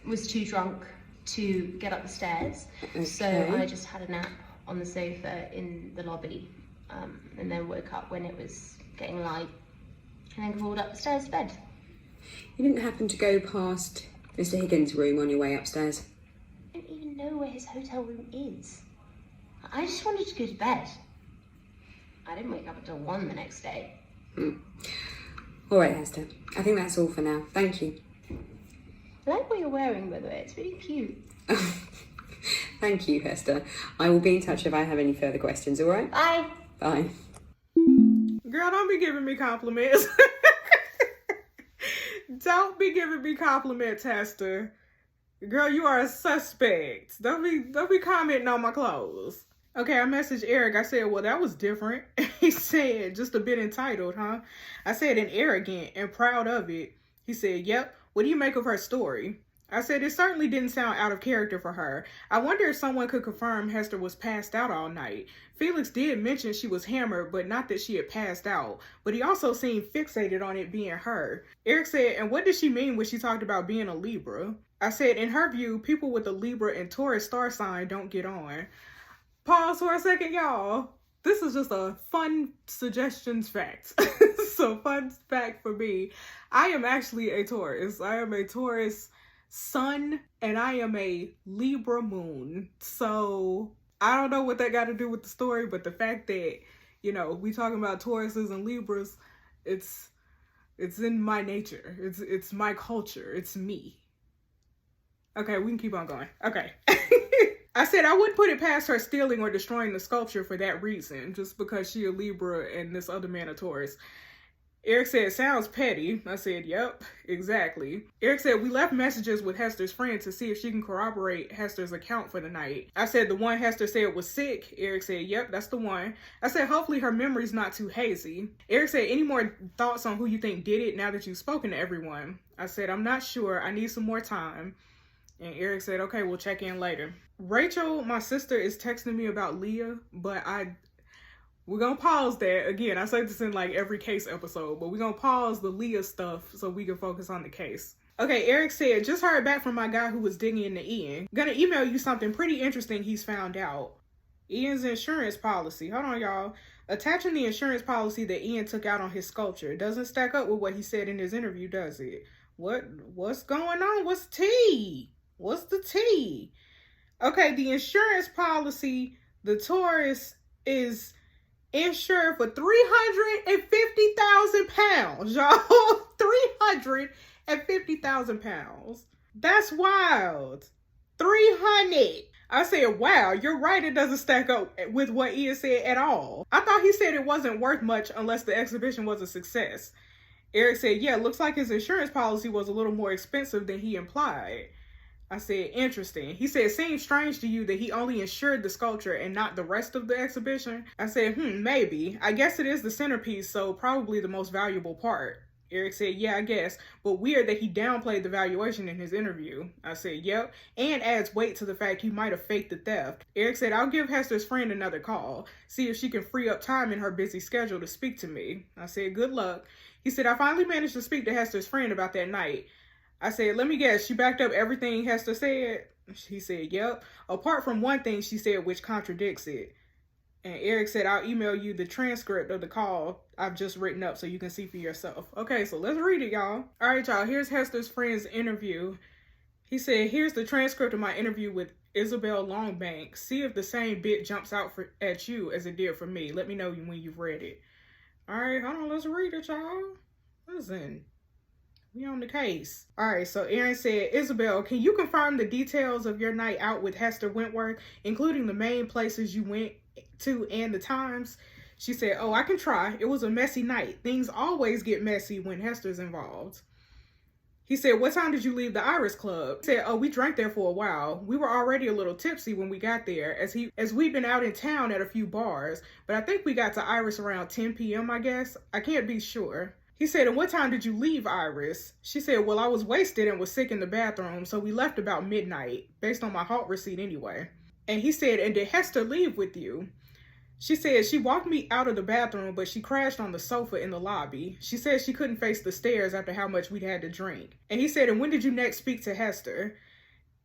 was too drunk to get up the stairs, so I just had a nap on the sofa in the lobby, and then woke up when it was getting light, and then crawled up the stairs to bed. You didn't happen to go past Mr. Higgins' room on your way upstairs? I don't even know where his hotel room is. I just wanted to go to bed. I didn't wake up until 1 the next day. All right, Hester. I think that's all for now. Thank you. I like what you're wearing, by the way. It's really cute. Thank you, Hester. I will be in touch if I have any further questions, all right? Bye. Bye. Girl, don't be giving me compliments. Don't be giving me compliments, Hester. Girl, you are a suspect. Don't be commenting on my clothes. Okay, I messaged Eric. I said, well, that was different. He said, just a bit entitled, huh? I said, and arrogant and proud of it. He said, yep. What do you make of her story? I said, it certainly didn't sound out of character for her. I wonder if someone could confirm Hester was passed out all night. Felix did mention she was hammered, but not that she had passed out. But he also seemed fixated on it being her. Eric said, and what did she mean when she talked about being a Libra? I said, in her view, people with a Libra and Taurus star sign don't get on. Pause for a second, y'all. This is just a fun suggestions fact. So fun fact for me. I am actually a Taurus. I am a Taurus sun and I am a Libra moon. So I don't know what that got to do with the story, but the fact that, you know, we talking about Tauruses and Libras, it's in my nature. It's my culture. It's me. Okay, we can keep on going. Okay. I said I wouldn't put it past her stealing or destroying the sculpture for that reason, just because she a Libra and this other man a Taurus. Eric said, sounds petty. I said, yep, exactly. Eric said, we left messages with Hester's friend to see if she can corroborate Hester's account for the night. I said, the one Hester said was sick. Eric said, yep, that's the one. I said, hopefully her memory's not too hazy. Eric said, any more thoughts on who you think did it now that you've spoken to everyone? I said, I'm not sure. I need some more time. And Eric said, okay, we'll check in later. Rachel, my sister, is texting me about Leah, but we're going to pause that. Again, I say this in like every case episode, but we're going to pause the Leah stuff so we can focus on the case. Okay, Eric said, just heard back from my guy who was digging into Ian. Gonna email you something pretty interesting he's found out. Ian's insurance policy. Hold on, y'all. Attaching the insurance policy that Ian took out on his sculpture doesn't stack up with what he said in his interview, does it? What's going on? What's the tea? What's the tea? Okay, the insurance policy, the Taurus is insured for £350,000, y'all. £350,000. That's wild. 300. I said, wow, you're right. It doesn't stack up with what Ian said at all. I thought he said it wasn't worth much unless the exhibition was a success. Eric said, yeah, looks like his insurance policy was a little more expensive than he implied. I said, interesting. He said, seems strange to you that he only insured the sculpture and not the rest of the exhibition. I said, maybe. I guess it is the centerpiece, so probably the most valuable part. Eric said, yeah, I guess, but weird that he downplayed the valuation in his interview. I said, yep, and adds weight to the fact he might have faked the theft. Eric said, I'll give Hester's friend another call, see if she can free up time in her busy schedule to speak to me. I said, good luck. He said, I finally managed to speak to Hester's friend about that night. I said, let me guess, she backed up everything Hester said? He said, yep, apart from one thing she said which contradicts it. And Eric said, I'll email you the transcript of the call I've just written up so you can see for yourself. Okay, so let's read it, y'all. All right, y'all, here's Hester's friend's interview. He said, here's the transcript of my interview with Isabel Longbank. See if the same bit jumps out at you as it did for me. Let me know when you've read it. All right, hold on, let's read it, y'all. Listen, we on the case. All right, so Aaron said, Isabel, can you confirm the details of your night out with Hester Wentworth, including the main places you went to and the times? She said, oh, I can try. It was a messy night. Things always get messy when Hester's involved. He said, what time did you leave the Iris Club? He said, oh, we drank there for a while. We were already a little tipsy when we got there, as we've been out in town at a few bars, but I think we got to Iris around 10 p.m., I guess. I can't be sure. He said, and what time did you leave Iris? She said, well, I was wasted and was sick in the bathroom, so we left about midnight, based on my halt receipt anyway. And he said, and did Hester leave with you? She said she walked me out of the bathroom, but she crashed on the sofa in the lobby. She said she couldn't face the stairs after how much we'd had to drink. And he said, and when did you next speak to Hester?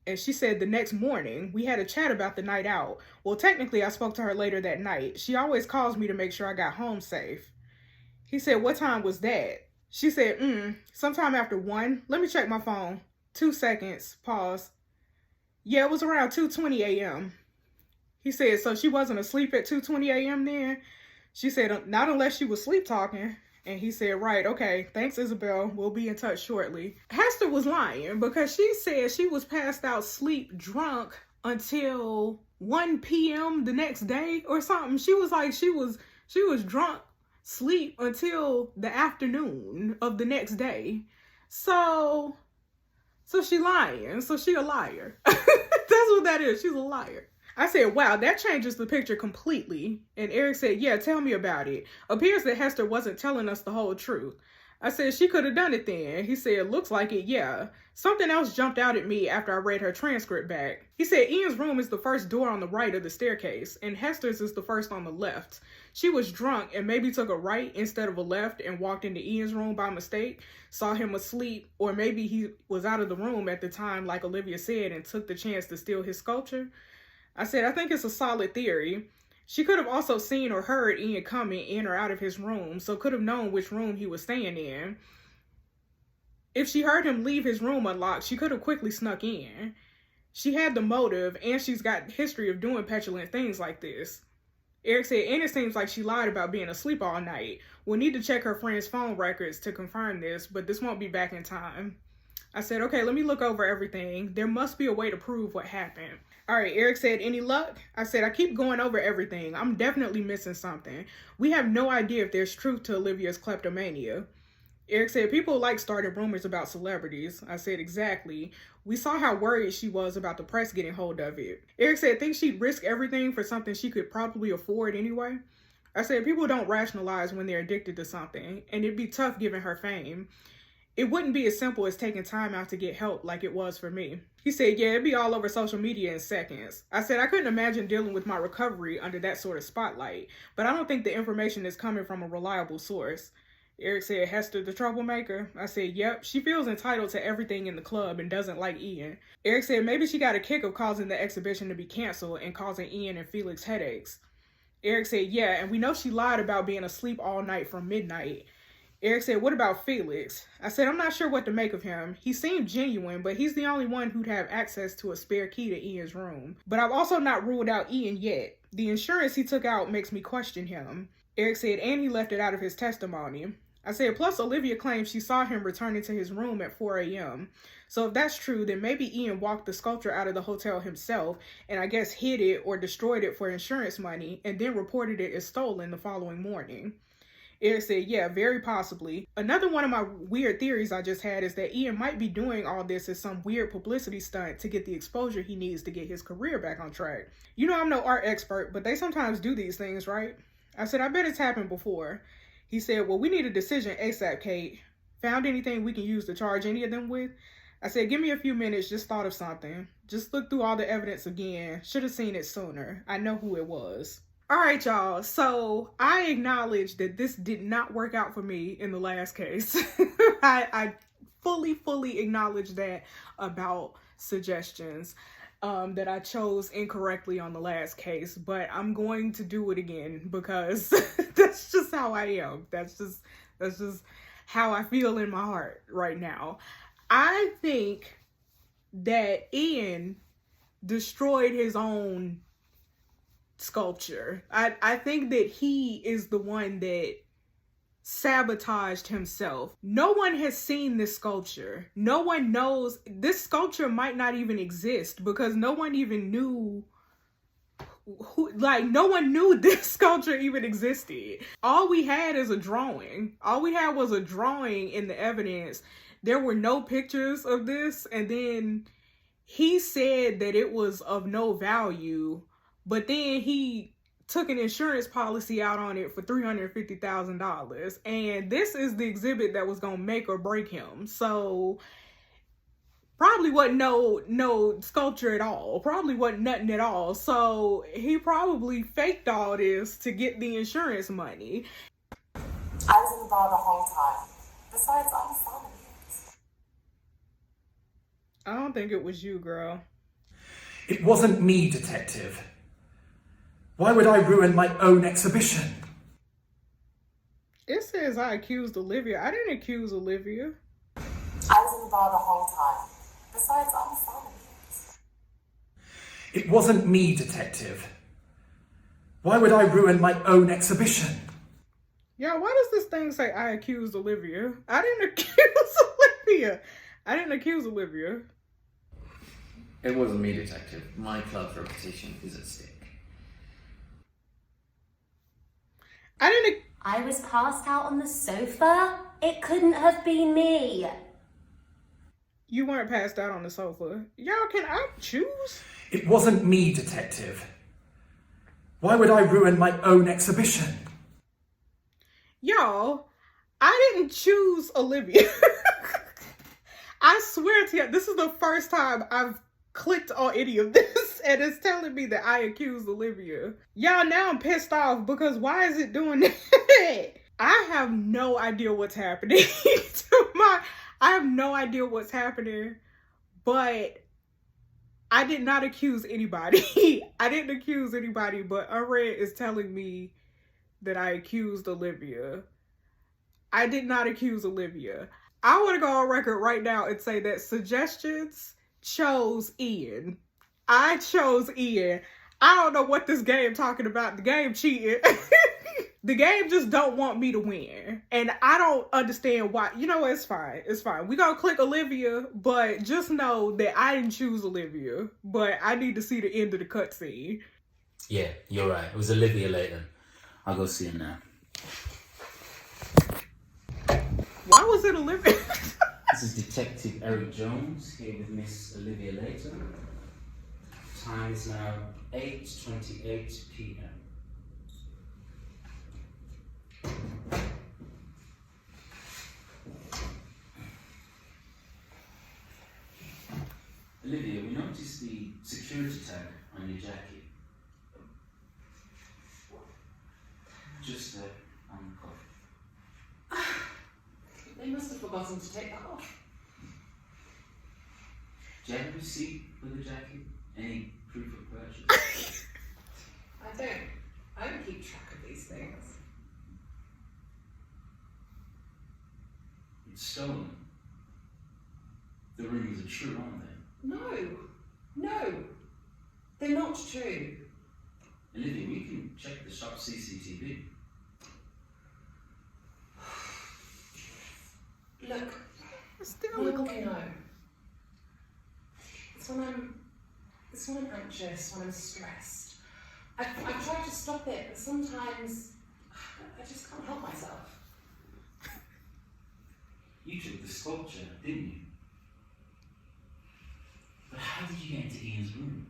And she said, the next morning. We had a chat about the night out. Well, technically, I spoke to her later that night. She always calls me to make sure I got home safe. He said, what time was that? She said, sometime after 1. Let me check my phone. 2 seconds. Pause. Yeah, it was around 2:20 a.m. He said, so she wasn't asleep at 2:20 a.m. then? She said, not unless she was sleep talking. And he said, right, okay, thanks, Isabel. We'll be in touch shortly. Hester was lying because she said she was passed out sleep drunk until 1 p.m. the next day or something. She was like, she was drunk sleep until the afternoon of the next day. So she lying. So she a liar. That's what that is. She's a liar. I said, wow, that changes the picture completely. And Eric said, yeah, tell me about it. Appears that Hester wasn't telling us the whole truth. I said, she could have done it then. He said, looks like it, yeah. Something else jumped out at me after I read her transcript back. He said, Ian's room is the first door on the right of the staircase, and Hester's is the first on the left. She was drunk and maybe took a right instead of a left and walked into Ian's room by mistake, saw him asleep, or maybe he was out of the room at the time, like Olivia said, and took the chance to steal his sculpture. I said, I think it's a solid theory. She could have also seen or heard Ian coming in or out of his room, so could have known which room he was staying in. If she heard him leave his room unlocked, she could have quickly snuck in. She had the motive, and she's got history of doing petulant things like this. Eric said, and it seems like she lied about being asleep all night. We'll need to check her friend's phone records to confirm this, but this won't be back in time. I said, okay, let me look over everything. There must be a way to prove what happened. All right, Eric said, any luck? I said, I keep going over everything. I'm definitely missing something. We have no idea if there's truth to Olivia's kleptomania. Eric said, people like starting rumors about celebrities. I said, exactly. We saw how worried she was about the press getting hold of it. Eric said, think she'd risk everything for something she could probably afford anyway? I said, people don't rationalize when they're addicted to something, and it'd be tough given her fame. It wouldn't be as simple as taking time out to get help like it was for me. He said, yeah, it'd be all over social media in seconds. I said, I couldn't imagine dealing with my recovery under that sort of spotlight, but I don't think the information is coming from a reliable source. Eric said, Hester the troublemaker? I said, yep, she feels entitled to everything in the club and doesn't like Ian. Eric said, maybe she got a kick of causing the exhibition to be canceled and causing Ian and Felix headaches. Eric said, yeah, and we know she lied about being asleep all night from midnight. Eric said, what about Felix? I said, I'm not sure what to make of him. He seemed genuine, but he's the only one who'd have access to a spare key to Ian's room. But I've also not ruled out Ian yet. The insurance he took out makes me question him. Eric said, and he left it out of his testimony. I said, plus Olivia claims she saw him returning to his room at 4 a.m. So if that's true, then maybe Ian walked the sculpture out of the hotel himself and I guess hid it or destroyed it for insurance money and then reported it as stolen the following morning. Eric said, yeah, very possibly. Another one of my weird theories I just had is that Ian might be doing all this as some weird publicity stunt to get the exposure he needs to get his career back on track. You know I'm no art expert, but they sometimes do these things, right? I said, I bet it's happened before. He said, well, we need a decision ASAP, Kate. Found anything we can use to charge any of them with? I said, give me a few minutes, just thought of something. Just look through all the evidence again. Should have seen it sooner. I know who it was. All right, y'all. So I acknowledge that this did not work out for me in the last case. I fully acknowledge that about Suggestions. that I chose incorrectly on the last case, but I'm going to do it again because that's just how I am. That's just how I feel in my heart right now. I think that Ian destroyed his own sculpture. I think that he is the one that sabotaged himself. No one has seen this sculpture. No one knows. This sculpture might not even exist because no one even knew no one knew this sculpture even existed. All we had is a drawing. All we had was a drawing in the evidence. There were no pictures of this, and then he said that it was of no value, but then he took an insurance policy out on it for $350,000. And this is the exhibit that was going to make or break him. So probably wasn't no sculpture at all. Probably wasn't nothing at all. So he probably faked all this to get the insurance money. I was in the bar the whole time. Besides, I'm fun. I don't think it was you, girl. It wasn't me, Detective. Why would I ruin my own exhibition? It says I accused Olivia. I didn't accuse Olivia. I was in the bar the whole time. Besides, I'm fun. It wasn't me, Detective. Why would I ruin my own exhibition? Yeah, why does this thing say I accused Olivia? I didn't accuse Olivia. I didn't accuse Olivia. It wasn't me, Detective. My club's reputation is at stake. I was passed out on the sofa. It couldn't have been me. You weren't passed out on the sofa. Y'all, can I choose? It wasn't me, Detective. Why would I ruin my own exhibition? Y'all, I didn't choose Olivia. I swear to you, this is the first time I've clicked on any of this, and it's telling me that I accused Olivia. Y'all, now I'm pissed off because why is it doing that? I have no idea what's happening. I have no idea what's happening, but I did not accuse anybody. I didn't accuse anybody, but Unrd is telling me that I accused Olivia. I did not accuse Olivia. I want to go on record right now and say that Suggestions chose Ian. I chose Ian. I don't know what this game talking about. The game cheating. The game just don't want me to win. And I don't understand why. You know, it's fine. It's fine. We gonna click Olivia, but just know that I didn't choose Olivia. But I need to see the end of the cutscene. Yeah, you're right. It was Olivia Leighton. I'll go see him now. Why was it Olivia? This is Detective Eric Jones here with Miss Olivia Leighton. Time is now 8:28 p.m. Olivia, we noticed the security tag on your jacket. Just on the cuff. They must have forgotten to take that off. Do you have a receipt for the jacket? Any proof of purchase? I don't keep track of these things. It's stolen. The rumors are true, aren't they? No, they're not true. Olivia, we can check the shop CCTV. Look, Still look, I know. It's when I'm anxious, when I'm stressed. I try to stop it, but sometimes I just can't help myself. You took the sculpture, didn't you? But how did you get into Ian's room?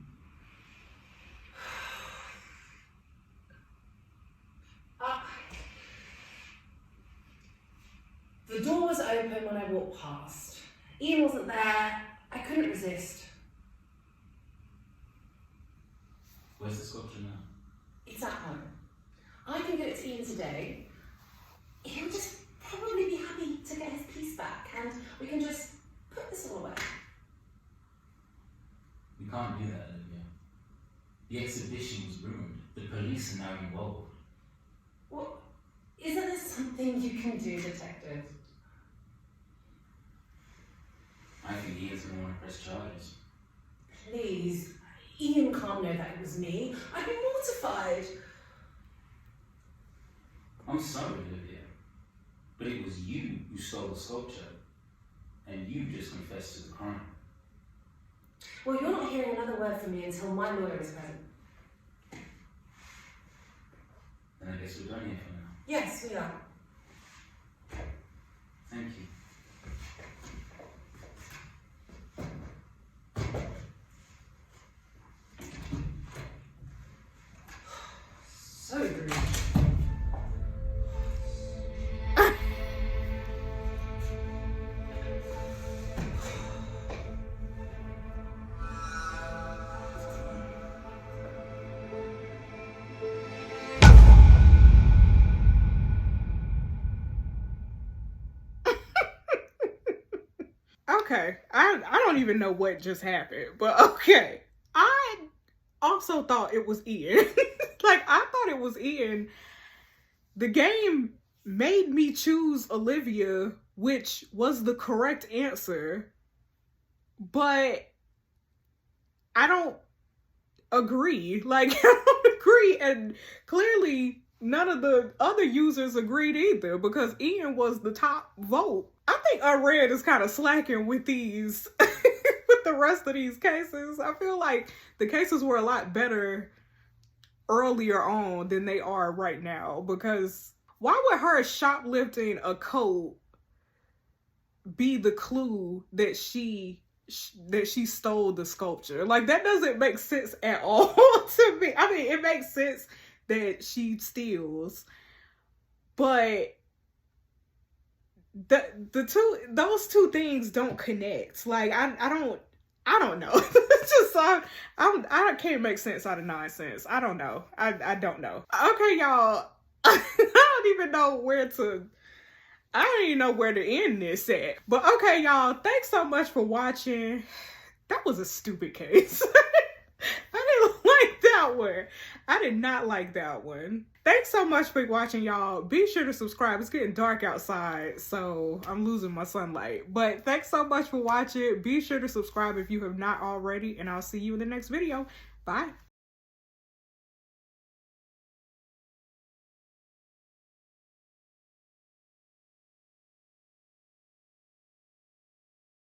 The door was open when I walked past. Ian wasn't there. I couldn't resist. Where's the sculpture now? It's at home. I can give it to Ian today. He'll just probably be happy to get his piece back, and we can just put this all away. We You can't do that, Olivia. The exhibition was ruined. The police are now involved. Well, isn't there something you can do, Detective? I think Ian's going to want to press charges. Please, Ian can't know that it was me. I'd be mortified. I'm sorry, Olivia, but it was you who stole the sculpture, and you just confessed to the crime. Well, you're not hearing another word from me until my lawyer is present. Then I guess we're done here for now. Yes, we are. Thank you. So rude. Okay, I don't even know what just happened, but okay. I also thought it was Ian. Like, I thought it was Ian. The game made me choose Olivia, which was the correct answer, but I don't agree. Like, I don't agree, and clearly none of the other users agreed either, because Ian was the top vote. I think Unrd is kind of slacking with these, with the rest of these cases. I feel like the cases were a lot better earlier on than they are right now, because why would her shoplifting a coat be the clue that she stole the sculpture? Like, that doesn't make sense at all to me. I mean, it makes sense that she steals, but those two things don't connect. Like, I don't know. It's just I can't make sense out of nonsense. I don't know. I don't know. Okay, y'all. I don't even know where to end this at. But okay, y'all. Thanks so much for watching. That was a stupid case. I didn't like that one. I did not like that one. Thanks so much for watching, y'all. Be sure to subscribe. It's getting dark outside, so I'm losing my sunlight. But thanks so much for watching. Be sure to subscribe if you have not already, and I'll see you in the next video. Bye.